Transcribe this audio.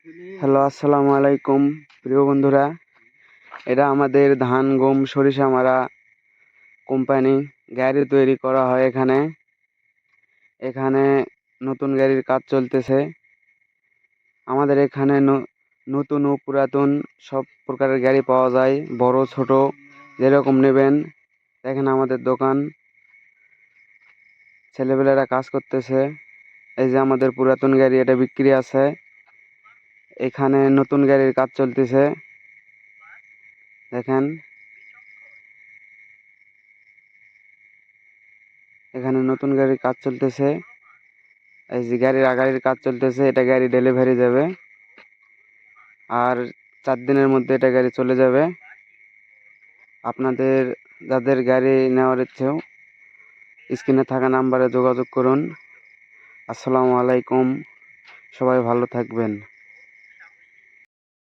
Hello, আসসালামু আলাইকুম প্রিয় বন্ধুরা। এটা আমাদের ধান, গম, সরিষা মারা কোম্পানি। গাড়ি তৈরি করা হয় এখানে। এখানে নতুন গাড়ির কাজ চলতেছে। আমাদের এখানে নতুন ও পুরাতন সব প্রকারের গাড়ি পাওয়া যায়, বড় ছোট যেরকম নেবেন। দেখেন আমাদের দোকান, ছেলেপেলেরা কাজ করতেছে। এই যে আমাদের পুরাতন গাড়ি, এটা বিক্রি আছে। এখানে নতুন গাড়ির কাজ চলতেছে, দেখেন। এখানে নতুন গাড়ির কাজ চলতেছে। এই যে গাড়ির কাজ চলতেছে, এটা গাড়ি ডেলিভারি যাবে। আর 4 দিনের মধ্যে এটা গাড়ি চলে যাবে। আপনাদের যাদের গাড়ি নেওয়ার ইচ্ছেও স্ক্রিনে থাকা নাম্বারে যোগাযোগ করুন। আসসালামু আলাইকুম, সবাই ভালো থাকবেন।